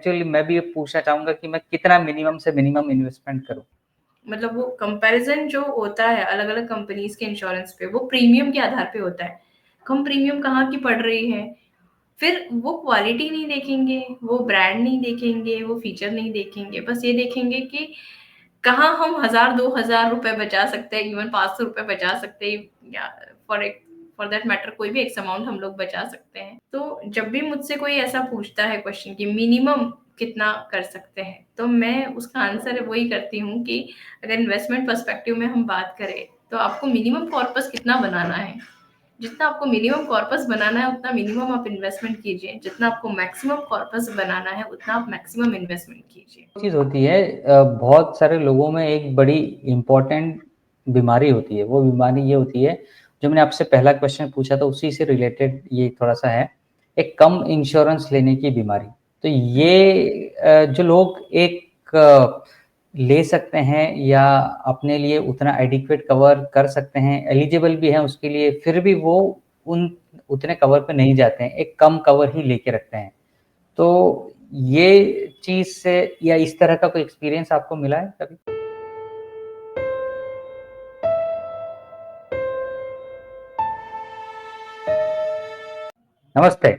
Actually मैं भी ये पूछना चाहूँगा कि मैं कितना मिनिमम से मिनिमम इन्वेस्टमेंट करूँ? मतलब वो कंपैरिजन जो होता है अलग-अलग कंपनीज़ के इंश्योरेंस पे, वो प्रीमियम के आधार पे होता है। कम प्रीमियम कहाँ की पड़ रही है, फिर वो क्वालिटी नहीं देखेंगे, वो ब्रांड नहीं देखेंगे, वो फीचर नहीं देखेंगे, बस ये देखेंगे कि कहाँ हम 1000 2000 रुपए बचा सकते हैं, इवन 500 रुपए बचा सकते हैं, या फॉर दैट मैटर कोई भी एक्स अमाउंट हम लोग बचा सकते हैं। तो जब भी मुझसे कोई ऐसा पूछता है क्वेश्चन कि मिनिमम कितना कर सकते हैं, तो मैं उसका आंसर वही करती हूँ कि अगर इन्वेस्टमेंट पर्सपेक्टिव में हम बात करें, तो आपको मिनिमम कॉर्पस कितना बनाना है। जितना आपको मिनिमम कॉर्पस बनाना है उतना मिनिमम आप इन्वेस्टमेंट कीजिए, जितना आपको मैक्सिमम कॉर्पस बनाना है उतना आप मैक्सिमम इन्वेस्टमेंट कीजिए। चीज़ होती है बहुत सारे लोगों में एक बड़ी इम्पोर्टेंट बीमारी होती है, वो बीमारी ये होती है, जो मैंने आपसे पहला क्वेश्चन पूछा था उसी से रिलेटेड ये थोड़ा-सा है, एक कम इंश्योरेंस लेने की बीमारी। तो ये जो लोग एक ले सकते हैं या अपने लिए उतना एडिक्वेट कवर कर सकते हैं, एलिजिबल भी हैं उसके लिए, फिर भी वो उन उतने कवर पे नहीं जाते हैं, एक कम कवर ही लेके रखते हैं। तो ये चीज़ से या इस तरह का कोई एक्सपीरियंस आपको मिला है कभी? नमस्ते,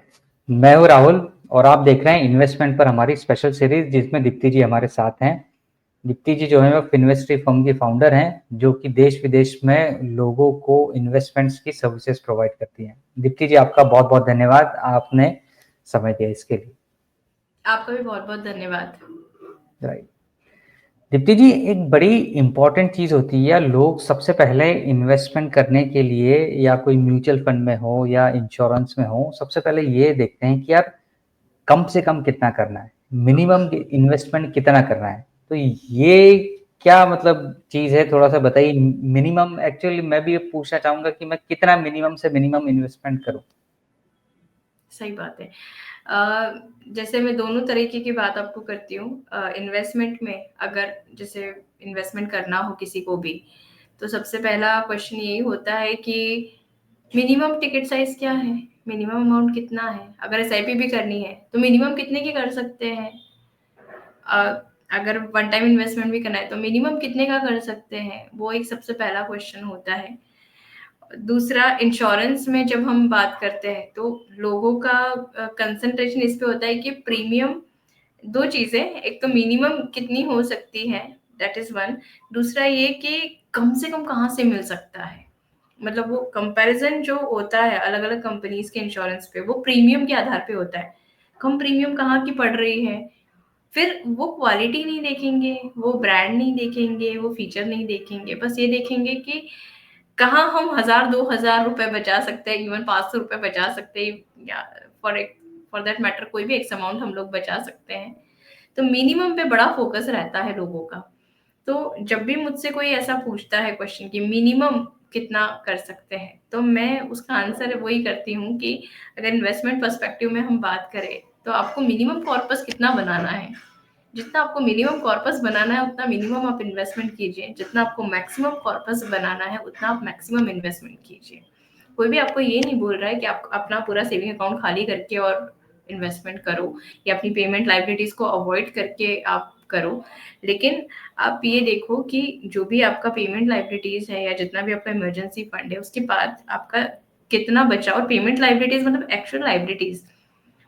मैं हूँ राहुल और आप देख रहे हैं इन्वेस्टमेंट पर हमारी स्पेशल सीरीज़ जिसमें दीप्ति जी हमारे साथ हैं। दीप्ति जी जो है वो फिन्वेस्ट्री फर्म की फाउंडर हैं, जो कि देश-विदेश में लोगों को इन्वेस्टमेंट्स की सर्विसेज़ प्रोवाइड करती हैं। दीप्ति जी आपका बहुत-बहुत धन्यवाद, आपने समय दिया इसके लिए। आपका भी बहुत-बहुत धन्यवाद। राइट। दीप्ति जी एक बड़ी इम्पोर्टेंट चीज़ होती है, या लोग सबसे पहले इन्वेस्टमेंट करने के लिए या कोई म्यूचुअल फंड में हो या इंश्योरेंस में हो, सबसे पहले ये देखते हैं कि यार कम से कम कितना करना है, मिनिमम इन्वेस्टमेंट कितना करना है। तो ये क्या मतलब चीज़ है, थोड़ा-सा बताइए। मिनिमम एक्चुअली मैं भी ये पूछना चाहूँगा कि मैं कितना मिनिमम से मिनिमम इन्वेस्टमेंट करूँ? सही बात है। जैसे मैं दोनों तरीके की बात आपको करती हूँ। इन्वेस्टमेंट में अगर जैसे इन्वेस्टमेंट करना हो किसी को भी, तो सबसे पहला क्वेश्चन यही होता है कि मिनिमम टिकट साइज़ क्या है? मिनिमम अमाउंट कितना है? अगर एसआईपी भी करनी है, तो मिनिमम कितने की कर सकते हैं? अगर वन टाइम इन्वेस्टमेंट भी करना है, तो मिनिमम कितने का कर सकते हैं? वो एक सबसे पहला क्वेश्चन होता है। दूसरा, इंश्योरेंस में जब हम बात करते हैं तो लोगों का कंसंट्रेशन इस पे होता है कि प्रीमियम, दो चीजें, एक तो मिनिमम कितनी हो सकती है, दैट इज वन। दूसरा ये कि कम से कम कहाँ से मिल सकता है। मतलब वो कंपैरिजन जो होता है अलग अलग कंपनीज के इंश्योरेंस पे, वो प्रीमियम के आधार पे होता है। कम प्रीमियम कहाँ की पड़ रही है, फिर वो क्वालिटी नहीं देखेंगे, वो ब्रांड नहीं देखेंगे, वो फीचर नहीं देखेंगे, बस ये देखेंगे कि कहाँ हम 1000 2000 रुपए बचा सकते हैं, इवन 500 रुपए बचा सकते हैं, या फॉर दैट मैटर कोई भी एक्स अमाउंट हम लोग बचा सकते हैं। तो मिनिमम पे बड़ा फोकस रहता है लोगों का। तो जब भी मुझसे कोई ऐसा पूछता है क्वेश्चन कि मिनिमम कितना कर सकते हैं, तो मैं उसका आंसर वही करती हूँ कि अगर इन्वेस्टमेंट पर्सपेक्टिव में हम बात करें, तो आपको मिनिमम कॉर्पस कितना बनाना है। जितना आपको मिनिमम कॉर्पस बनाना है उतना मिनिमम आप इन्वेस्टमेंट कीजिए, जितना आपको मैक्सिमम कॉर्पस बनाना है उतना आप मैक्सिमम इन्वेस्टमेंट कीजिए। कोई भी आपको ये नहीं बोल रहा है कि आप अपना पूरा सेविंग अकाउंट खाली करके और इन्वेस्टमेंट करो, या अपनी पेमेंट लाइबिलिटीज को अवॉइड करके आप करो। लेकिन आप ये देखो कि जो भी आपका पेमेंट लाइबिलिटीज है या जितना भी आपका इमरजेंसी फंड है, उसके बाद आपका कितना बचा। और पेमेंट लाइबिलिटीज मतलब एक्चुअल लाइबिलिटीज,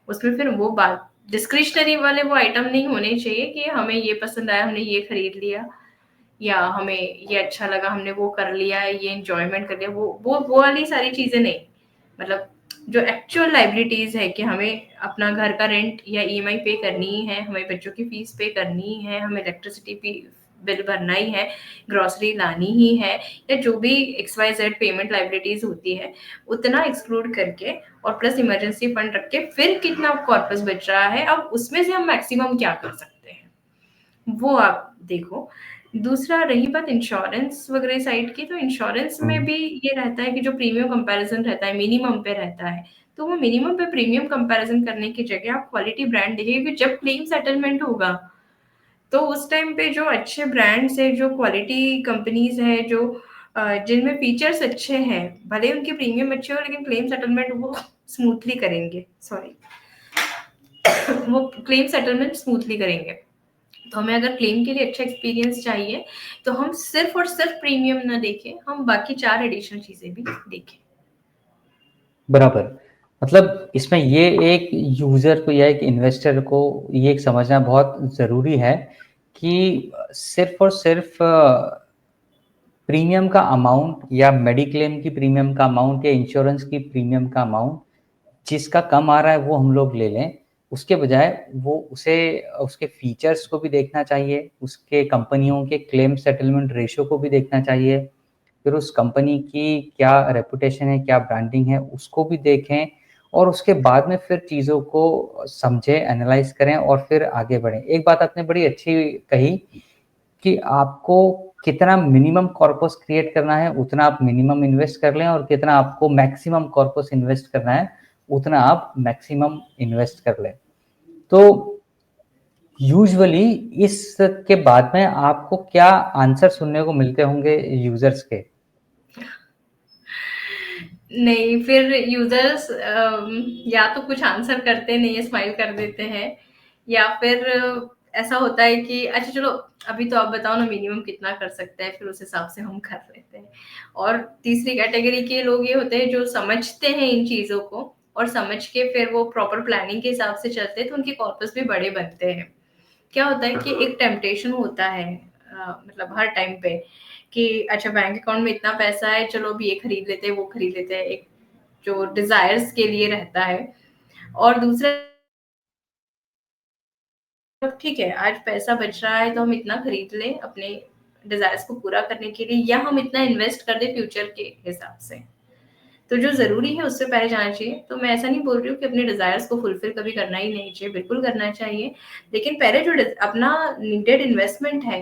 उसमें फिर वो बात डिस्क्रिशनरी वाले वो आइटम नहीं होने चाहिए कि हमें ये पसंद आया हमने ये खरीद लिया, या हमें ये अच्छा लगा हमने वो कर लिया, ये एंजॉयमेंट कर लिया, वो वाली सारी चीजें नहीं। मतलब जो एक्चुअल लाइबिलिटीज है कि हमें अपना घर का रेंट या ईएमआई पे करनी है, हमें बच्चों की फीस पे करनी है, हमें इलेक्ट्रिसिटी बिल भरना ही है, ग्रोसरी लानी ही है, या जो भी XYZ पेमेंट लाइबिलिटीज होती है, उतना एक्सक्लूड करके और प्लस इमरजेंसी फंड रख के फिर कितना कॉर्पस बच रहा है, अब उसमें से हम मैक्सिमम क्या कर सकते हैं वो आप देखो। दूसरा, रही बात इंश्योरेंस वगैरह साइड की, तो इंश्योरेंस में भी ये रहता है कि जो प्रीमियम कंपैरिजन रहता है मिनिमम पे रहता है, तो वो मिनिमम पे प्रीमियम कंपैरिजन करने की जगह आप क्वालिटी ब्रांड देखिए, क्योंकि जब क्लेम सेटलमेंट होगा तो उस टाइम पे जो अच्छे ब्रांड्स है, जो क्वालिटी कंपनीज है, जो जिनमें फीचर्स अच्छे हैं, भले उनके प्रीमियम अच्छे हो लेकिन क्लेम सेटलमेंट वो स्मूथली करेंगे। सॉरी। वो क्लेम सेटलमेंट स्मूथली करेंगे। तो हमें अगर क्लेम के लिए अच्छा एक्सपीरियंस चाहिए, तो हम सिर्फ और सिर्फ प्रीमियम ना देखें, हम बाकी 4 एडिशनल चीज़ें भी देखें। बराबर। मतलब इसमें ये एक यूज़र को या एक इन्वेस्टर को ये एक समझना बहुत ज़रूरी है कि सिर्फ़ और सिर्फ़ प्रीमियम का अमाउंट या मेडिक्लेम की प्रीमियम का अमाउंट या इंश्योरेंस की प्रीमियम का अमाउंट जिसका कम आ रहा है वो हम लोग ले लें, उसके बजाय वो उसे उसके फीचर्स को भी देखना चाहिए, उसके कंपनियों के क्लेम सेटलमेंट रेशियो को भी देखना चाहिए, फिर उस कंपनी की क्या रेपुटेशन है, क्या ब्रांडिंग है, उसको भी देखें और उसके बाद में फिर चीज़ों को समझें, एनालाइज़ करें और फिर आगे बढ़ें। एक बात आपने बड़ी अच्छी कही कि आपको कितना मिनिमम कॉर्पस क्रिएट करना है, उतना आप मिनिमम इन्वेस्ट कर लें और कितना आपको मैक्सिमम कॉर्पस इन्वेस्ट करना है, उतना आप मैक्सिमम इन्वेस्ट कर लें। तो यूजुअली इसके बाद में आपको क्या आंसर सुनने को मिलते होंगे यूज़र्स के? नहीं, फिर यूज़र्स या तो कुछ आंसर करते नहीं है, स्माइल कर देते हैं, या फिर ऐसा होता है कि अच्छा चलो अभी तो आप बताओ ना मिनिमम कितना कर सकते हैं, फिर उस हिसाब से हम कर लेते हैं। और तीसरी कैटेगरी के लोग ये होते हैं जो समझते हैं इन चीज़ों को और समझ के फिर वो प्रॉपर प्लानिंग के हिसाब से चलते हैं, तो उनके कॉर्पस भी बड़े बनते हैं। क्या होता है कि एक टेम्पटेशन होता है मतलब हर टाइम पे कि अच्छा बैंक अकाउंट में इतना पैसा है, चलो अभी ये खरीद लेते हैं, वो खरीद लेते हैं, एक जो डिजायर्स के लिए रहता है। और दूसरा, ठीक है आज पैसा बच रहा है तो हम इतना खरीद लें अपने डिजायर्स को पूरा करने के लिए, या हम इतना इन्वेस्ट कर दें फ्यूचर के हिसाब से। तो जो ज़रूरी है उससे पहले जाना चाहिए। तो मैं ऐसा नहीं बोल रही हूँ कि अपने डिज़ायर्स को फुलफ़िल कभी करना ही नहीं चाहिए, बिल्कुल करना चाहिए। लेकिन पहले जो अपना नीडेड इन्वेस्टमेंट है,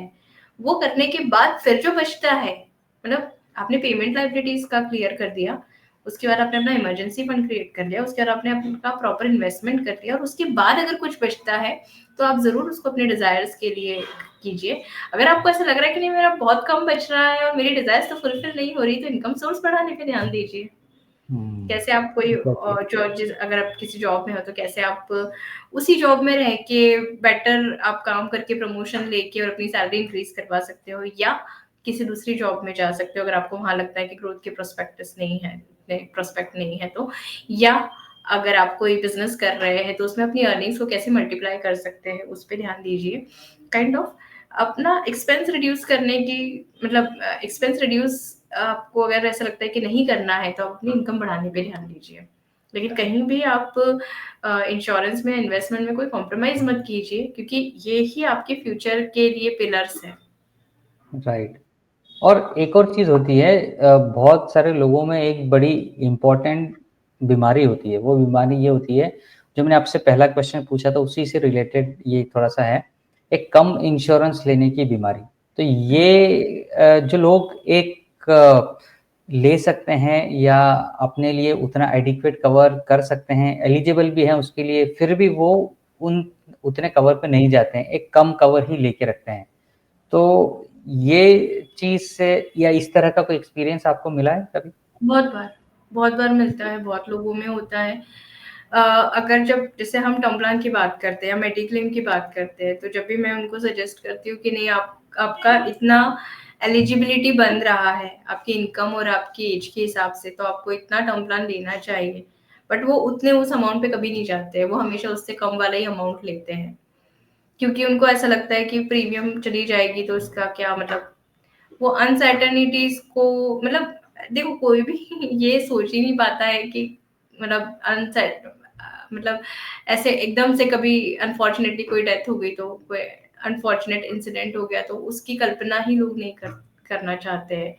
वो करने के बाद फिर जो बचता है, मतलब आपने पेमेंट लायबिलिटीज़ का क्लियर कर दिया, उसके बाद आपने अपना इमरजेंसी फंड क्रिएट कर लिया, उसके बाद आपने अपना प्रॉपर इन्वेस्टमेंट कर लिया और उसके बाद अगर कुछ बचता है, तो आप ज़रूर उसको अपने डिज़ायर्स के लिए कीजिए। अगर आपको ऐसा लग रहा है कि नहीं मेरा बहुत कम बच रहा है और मेरी डिज़ायर्स तो फुलफ़िल नहीं हो रही, तो इनकम सोर्स बढ़ाने पे ध्यान दीजिए। कैसे आप कोई एग्ज़ैक्टली। अगर आप किसी जॉब में हो तो कैसे आप उसी जॉब में रह के बेटर आप काम करके प्रमोशन लेके और अपनी सैलरी इंक्रीज करवा सकते हो, या किसी दूसरी जॉब में जा सकते हो अगर आपको वहां लगता है कि ग्रोथ के प्रोस्पेक्टस नहीं है, प्रोस्पेक्ट नहीं है तो। या अगर आप कोई बिजनेस कर रहे हैं तो उसमें अपनी अर्निंग्स को कैसे मल्टीप्लाई कर सकते हैं उस पर ध्यान दीजिए। काइंड ऑफ अपना एक्सपेंस रिड्यूस करने की, मतलब एक्सपेंस रिड्यूस आपको अगर ऐसा लगता है कि नहीं करना है तो आप अपनी इनकम बढ़ाने पे ध्यान दीजिए। लेकिन कहीं भी आप इंश्योरेंस में इन्वेस्टमेंट में कोई कॉम्प्रोमाइज मत कीजिए, क्योंकि ये ही आपके फ्यूचर के लिए पिलर्स हैं। राइट। और एक और चीज़ होती है, बहुत सारे लोगों में एक बड़ी इम्पोर्टेंट बीमारी होती है, वो बीमारी ये होती है, जो मैंने आपसे पहला क्वेश्चन पूछा था उसी से रिलेटेड ये थोड़ा-सा है, एक कम इंश्योरेंस लेने की बीमारी। तो ये जो लोग एक ले सकते हैं या अपने लिए उतना एडिक्वेट कवर कर सकते हैं, एलिजिबल भी हैं उसके लिए, फिर भी वो उन उतने कवर पे नहीं जाते हैं, एक कम कवर ही लेके रखते हैं। तो ये चीज़ से या इस तरह का कोई एक्सपीरियंस आपको मिला है कभी? बहुत बार मिलता है, बहुत लोगों में होता है। अगर जब जैसे हम टर्म प्लान की बात करते हैं या मेडिक्लेम की बात करते हैं, तो जब भी मैं उनको सजेस्ट करती हूँ कि नहीं आप आपका इतना एलिजिबिलिटी बन रहा है आपकी इनकम और आपकी एज के हिसाब से, तो आपको इतना टर्म प्लान लेना चाहिए। बट वो उतने उस अमाउंट पे कभी नहीं जाते हैं, वो हमेशा उससे कम वाला ही अमाउंट लेते हैं, क्योंकि उनको ऐसा लगता है कि प्रीमियम चली जाएगी तो इसका क्या मतलब। वो अनसर्टेनिटीज को, मतलब देखो कोई भी ये सोच ही नहीं पाता है कि मतलब अनसर्ट, मतलब ऐसे एकदम से कभी अनफॉर्चुनेटली कोई डेथ हो गई, तो कोई अनफॉर्चुनेट इंसिडेंट हो गया, तो उसकी कल्पना ही लोग नहीं करना चाहते हैं।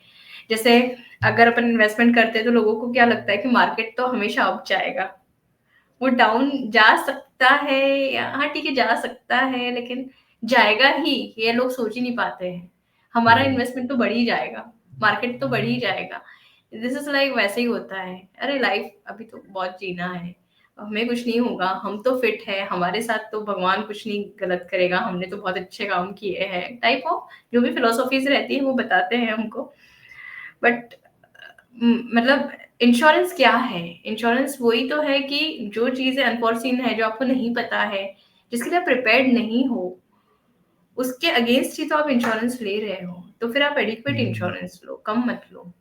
जैसे अगर अपन इन्वेस्टमेंट करते हैं तो लोगों को क्या लगता है कि मार्केट तो हमेशा अप जाएगा, वो डाउन जा सकता है, या हाँ ठीक है जा सकता है, लेकिन जाएगा ही, ये लोग सोच ही नहीं पाते हैं। हमारा राइट। इन्वेस्टमेंट तो बढ़ ही जाएगा, मार्केट तो बढ़ ही जाएगा। दिस इज लाइक वैसे ही होता है, अरे लाइफ अभी तो बहुत जीना है, हमें कुछ नहीं होगा, हम तो फिट है, हमारे साथ तो भगवान कुछ नहीं गलत करेगा, हमने तो बहुत अच्छे काम किए हैं, टाइप ऑफ जो भी फिलोसॉफीज रहती है वो बताते हैं हमको। बट मतलब इंश्योरेंस क्या है? इंश्योरेंस वही तो है कि जो चीज़ें अनफॉर्सीन है, जो आपको नहीं पता है, जिसके लिए आप प्रिपेयर्ड नहीं हो, उसके अगेंस्ट ही तो आप इंश्योरेंस ले रहे हो। तो फिर आप एडिक्वेट इंश्योरेंस लो, कम मत लो।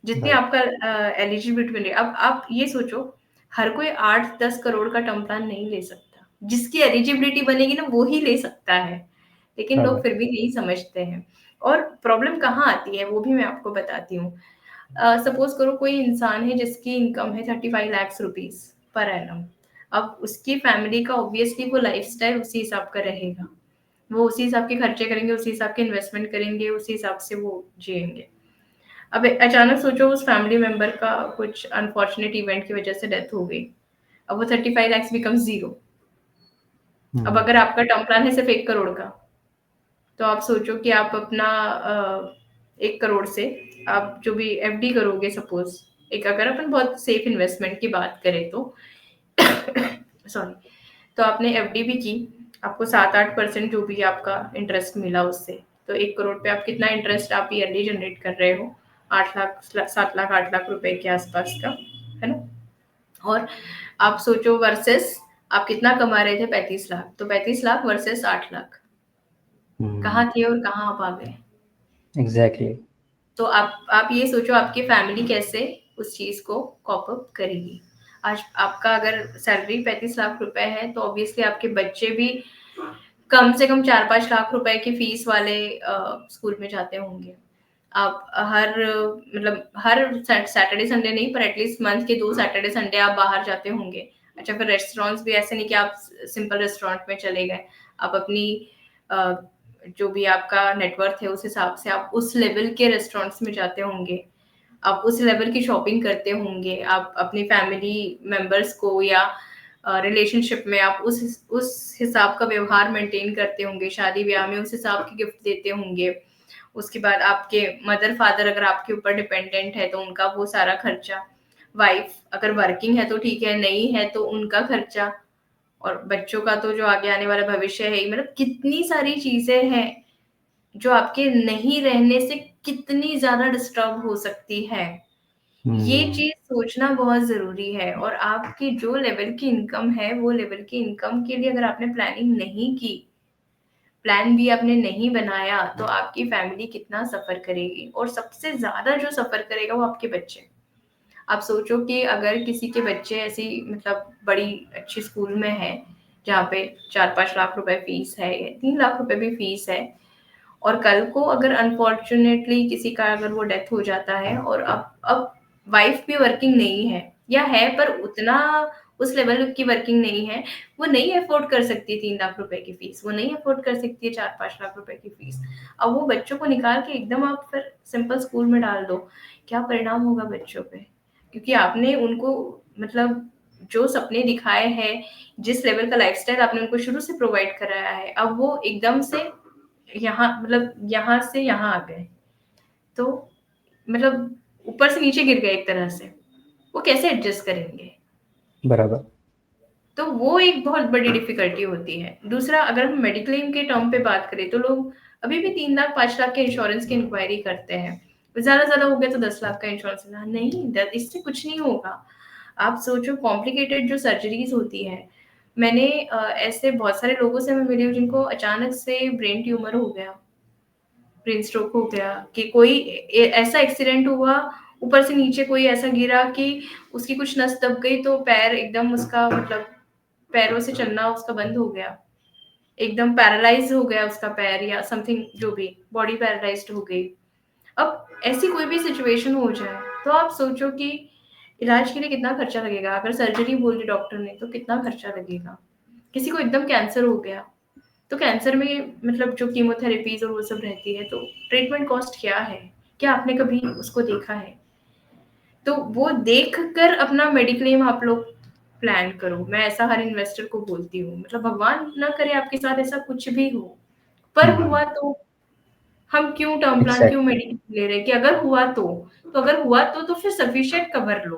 जितनी राइट। आपका एलिजिबिलिटी मिले। अब आप ये सोचो, हर कोई 8-10 करोड़ का टर्म प्लान नहीं ले सकता। जिसकी एलिजिबिलिटी बनेगी ना, वो ही ले सकता है। लेकिन लोग राइट। फिर भी नहीं समझते हैं। और प्रॉब्लम कहाँ आती है, वो भी मैं आपको बताती हूँ। सपोज करो कोई इंसान है जिसकी इनकम है 35 लाख रुपीज पर एनम। अब उसकी फैमिली का ऑब्वियसली वो लाइफस्टाइल उसी हिसाब का रहेगा। वो उसी हिसाब के खर्चे करेंगे, उसी हिसाब के इन्वेस्टमेंट करेंगे, उसी हिसाब से वो जिएंगे। अब अचानक सोचो उस फैमिली मेंबर का कुछ अनफॉर्चुनेट इवेंट की वजह से डेथ हो गई। अब वो 35 लाख बिकम जीरो। अब हम्म। अगर आपका टर्म प्लान है सिर्फ 1 करोड़ का, तो आप सोचो कि आप अपना 1 करोड़ से आप जो भी एफडी करोगे, सपोज एक, अगर अपन बहुत सेफ इन्वेस्टमेंट की बात करें तो सॉरी, तो आपने एफडी भी की, आपको 7-8% जो भी आपका इंटरेस्ट मिला उससे, तो 1 करोड़ पे आप कितना इंटरेस्ट आप ईयरली जनरेट कर रहे हो? 8 लाख, 7 लाख, 8 लाख रुपए के आसपास का, है ना? और आप सोचो वर्सेस आप कितना कमा रहे थे? 35 लाख। तो 35 लाख वर्सेस 8 लाख, कहाँ थे और कहाँ आप आ गए? एग्जैक्टली। तो आप ये सोचो आपकी फैमिली कैसे उस चीज को कॉप अप करेगी। आज आपका अगर सैलरी 35 लाख रुपए है, तो ऑब्वियसली आपके बच्चे भी कम से कम 4-5 लाख रुपए की फीस वाले स्कूल में जाते होंगे। आप हर मतलब हर सैटरडे संडे नहीं, पर एटलीस्ट मंथ के 2 सैटरडे संडे आप बाहर जाते होंगे। अच्छा, फिर रेस्टोरेंट्स भी ऐसे नहीं कि आप सिंपल रेस्टोरेंट में चले गए। आप अपनी अ, जो भी आपका नेटवर्थ है उस हिसाब से आप उस लेवल के रेस्टोरेंट्स में जाते होंगे। आप उस लेवल की शॉपिंग करते होंगे। आप अपनी फैमिली मेंबर्स को या रिलेशनशिप में आप उस हिसाब का व्यवहार मेंटेन करते होंगे। शादी ब्याह में उस हिसाब के गिफ्ट देते होंगे। उसके बाद आपके मदर फादर अगर आपके ऊपर डिपेंडेंट है तो उनका वो सारा खर्चा। वाइफ अगर वर्किंग है तो ठीक है, नहीं है तो उनका खर्चा। और बच्चों का तो जो आगे आने वाला भविष्य है ही, मतलब कितनी सारी चीजें हैं जो आपके नहीं रहने से कितनी ज्यादा डिस्टर्ब हो सकती है। ये हम्म। चीज सोचना बहुत जरूरी है। और आपकी जो लेवल की इनकम है, वो लेवल की इनकम के लिए अगर आपने प्लानिंग नहीं की, प्लान भी आपने नहीं बनाया, तो आपकी फैमिली कितना सफर करेगी। और सबसे ज्यादा जो सफर करेगा वो आपके बच्चे। आप सोचो कि अगर किसी के बच्चे ऐसी मतलब बड़ी अच्छी स्कूल में है, जहाँ पे 4-5 लाख रुपए फीस है, 3 लाख रुपए भी फीस है, और कल को अगर अनफॉर्चुनेटली किसी का अगर वो डेथ हो जाता है, और अब वाइफ भी वर्किंग नहीं है, या है पर उतना उस लेवल की वर्किंग नहीं है, वो नहीं अफोर्ड कर सकती 3 लाख रुपए की फीस, वो नहीं अफोर्ड कर सकती है 4-5 लाख रुपए की फीस। अब वो बच्चों को निकाल के एकदम आप फिर सिंपल स्कूल में डाल दो, क्या परिणाम होगा बच्चों पे? क्योंकि आपने उनको मतलब जो सपने दिखाए हैं, जिस लेवल का लाइफस्टाइल आपने उनको शुरू से प्रोवाइड कराया है, अब वो एकदम से यहाँ मतलब यहाँ से यहाँ आ गए, तो मतलब ऊपर से नीचे गिर गए एक तरह से। वो कैसे एडजस्ट करेंगे? बराबर। तो वो एक बहुत बड़ी डिफिकल्टी होती है। दूसरा, अगर हम मेडिक्लेम के टर्म पे बात करें, तो लोग अभी भी 3 लाख 5 लाख के इंश्योरेंस की इंक्वायरी करते हैं। ज्यादा हो गया तो 10 लाख का इंश्योरेंस लेना, नहीं, इससे कुछ नहीं होगा। आप सोचो कॉम्प्लिकेटेड जो सर्जरीज होती है, मैंने ऐसे बहुत सारे लोगों से मैं मिली हूँ जिनको अचानक से ब्रेन ट्यूमर हो गया, ब्रेन स्ट्रोक हो गया, कि कोई ऐसा एक्सीडेंट हुआ, ऊपर से नीचे कोई ऐसा गिरा कि उसकी कुछ नस दब गई, तो पैर एकदम उसका मतलब पैरों से चलना उसका बंद हो गया, एकदम पैरालाइज हो गया उसका पैर, या समथिंग जो भी बॉडी पैरालाइज्ड हो गई। अब ऐसी कोई भी सिचुएशन हो जाए, तो आप सोचो कि इलाज के लिए कितना खर्चा लगेगा। अगर सर्जरी बोल दी डॉक्टर ने तो कितना खर्चा लगेगा। किसी को एकदम कैंसर हो गया, तो कैंसर में मतलब जो कीमोथेरेपीज और वो सब रहती है, तो ट्रीटमेंट कॉस्ट क्या है? क्या आपने कभी उसको देखा है? तो वो देख कर अपना मेडिक्लेम आप लोग प्लान करो। मैं ऐसा हर इन्वेस्टर को बोलती हूँ, मतलब भगवान ना करे आपके साथ ऐसा कुछ भी हो, पर हम्म। हुआ तो हम क्यों टर्म प्लान, क्यों एग्जैक्टली। मेडिक्लेम ले रहे हैं? कि अगर हुआ तो अगर हुआ तो फिर सफिशिएंट कवर लो।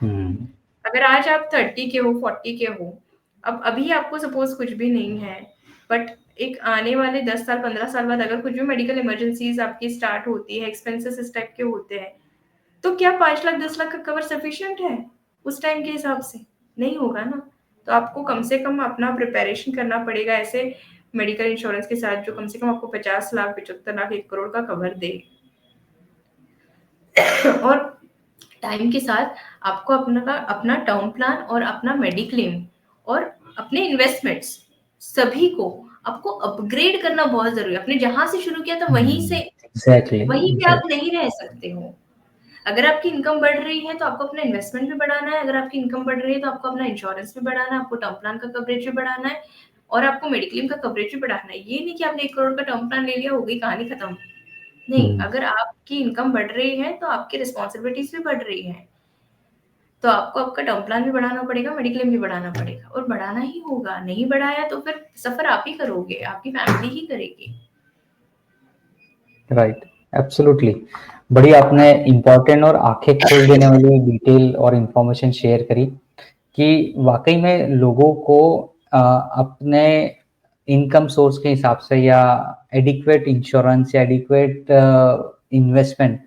हम्म। अगर आज आप 30 के हो, 40 के हो, अब अभी आपको सपोज कुछ भी नहीं है, बट एक आने वाले 10 साल 15 साल बाद अगर कुछ भी मेडिकल इमरजेंसीज आपकी स्टार्ट होती है, एक्सपेंसेस इस टाइप के होते हैं, तो क्या 5 लाख 10 लाख का कवर सफिशिएंट है उस टाइम के हिसाब से? नहीं होगा ना। तो आपको कम से कम अपना प्रिपरेशन करना पड़ेगा ऐसे मेडिकल इंश्योरेंस के साथ जो कम से कम आपको 50 लाख 75 लाख 1 करोड़ का कवर दे। और टाइम के साथ आपको अपना टर्म प्लान और अपना मेडिक्लेम और अपने इन्वेस्टमेंट्स सभी को आपको अपग्रेड करना बहुत जरूरी है। आपने जहां से शुरू किया था वहीं से एग्जैक्टली वहीं पे आप एग्जैक्टली नहीं रह सकते हो। अगर आपकी इनकम बढ़ रही है तो आपको अपना इन्वेस्टमेंट भी बढ़ाना है, अगर आपकी इनकम बढ़ रही है तो आपको अपना इंश्योरेंस भी बढ़ाना है, आपको टर्म प्लान का कवरेज भी बढ़ाना है और आपको मेडिक्लेम का कवरेज भी बढ़ाना है। ये नहीं कि आपने 1 करोड़ का टर्म प्लान ले लिया, हो गई कहानी खत्म। नहीं, अगर आपकी इनकम बढ़ रही है तो आपकी रिस्पॉन्सिबिलिटीज भी बढ़ रही है। तो आपको आपका टर्म प्लान भी बढ़ाना पड़ेगा, मेडिक्लेम भी बढ़ाना पड़ेगा और बढ़ाना ही होगा। नहीं बढ़ाया तो फिर सफर आप ही करोगे, आपकी फैमिली ही करेगी। Right, absolutely. बड़ी आपने इम्पोर्टेंट और आंखें खोल देने वाली डिटेल और इन्फॉर्मेशन शेयर करी कि वाकई में लोगों को अपने इनकम सोर्स के हिसाब से या एडिक्वेट इंश्योरेंस या एडिक्वेट इन्वेस्टमेंट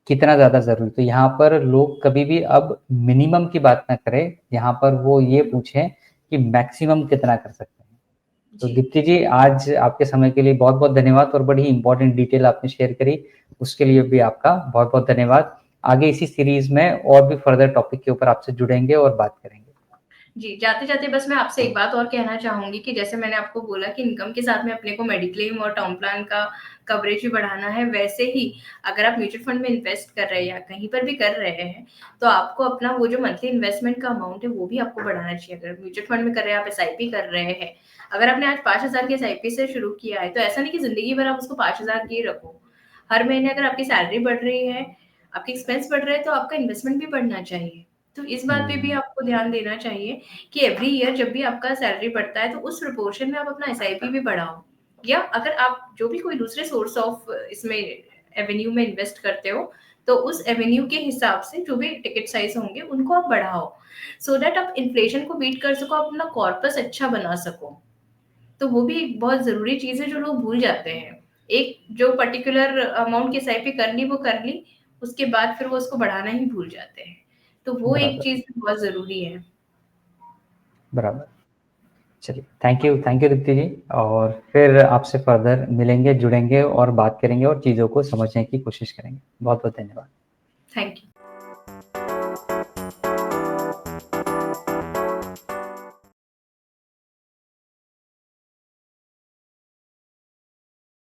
कितना ज़्यादा ज़रूरी। तो यहाँ पर लोग कभी भी अब मिनिमम की बात ना करें, यहाँ पर वो ये पूछें कि मैक्सिमम कितना कर सकते हैं। तो जी दीप्ति जी, आज आपके समय के लिए बहुत बहुत धन्यवाद और बड़ी इंपॉर्टेंट डिटेल आपने शेयर करी, उसके लिए भी आपका बहुत बहुत धन्यवाद। आगे इसी सीरीज में और भी फर्दर टॉपिक के ऊपर आपसे जुड़ेंगे और बात करेंगे। जी, जाते-जाते बस मैं आपसे एक बात और कहना चाहूँगी कि जैसे मैंने आपको बोला कि इनकम के साथ में अपने को मेडिक्लेम और टर्म प्लान का कवरेज भी बढ़ाना है, वैसे ही अगर आप म्यूचुअल फंड में इन्वेस्ट कर रहे हैं या कहीं पर भी कर रहे हैं, तो आपको अपना वो जो मंथली इन्वेस्टमेंट का अमाउंट है, वो भी आपको बढ़ाना चाहिए। अगर म्यूचुअल फंड में कर रहे हैं, आप एसआईपी कर रहे हैं, अगर आपने आज 5,000 की एसआईपी से शुरू किया है, तो ऐसा नहीं कि ज़िंदगी भर आप उसको 5,000 की ही रखो। हर महीने अगर आपकी सैलरी बढ़ रही है, आपके एक्सपेंस बढ़ रहे हैं, तो आपका इन्वेस्टमेंट भी बढ़ना चाहिए। तो इस बात पे भी आपको ध्यान देना चाहिए कि एवरी ईयर जब भी आपका सैलरी बढ़ता है तो उस प्रोपोर्शन में आप अपना एसआईपी भी बढ़ाओ, या अगर आप जो भी कोई दूसरे सोर्स ऑफ इसमें एवेन्यू में इन्वेस्ट करते हो तो उस एवेन्यू के हिसाब से जो भी टिकट साइज होंगे उनको आप बढ़ाओ, सो दैट आप इन्फ्लेशन को बीट कर सको, आप अपना कॉर्पस अच्छा बना सको। तो वो भी एक बहुत जरूरी चीज है जो लोग भूल जाते हैं। एक जो पर्टिकुलर अमाउंट की एसआईपी कर ली वो कर ली, उसके बाद फिर वो उसको बढ़ाना ही भूल जाते हैं। तो वो एक बराबर चीज बहुत जरूरी है। बराबर। चलिए, थैंक यू दीप्ति जी। और फिर आपसे फर्दर मिलेंगे, जुड़ेंगे और बात करेंगे और चीज़ों को समझने की कोशिश करेंगे। बहुत बहुत धन्यवाद। Thank you.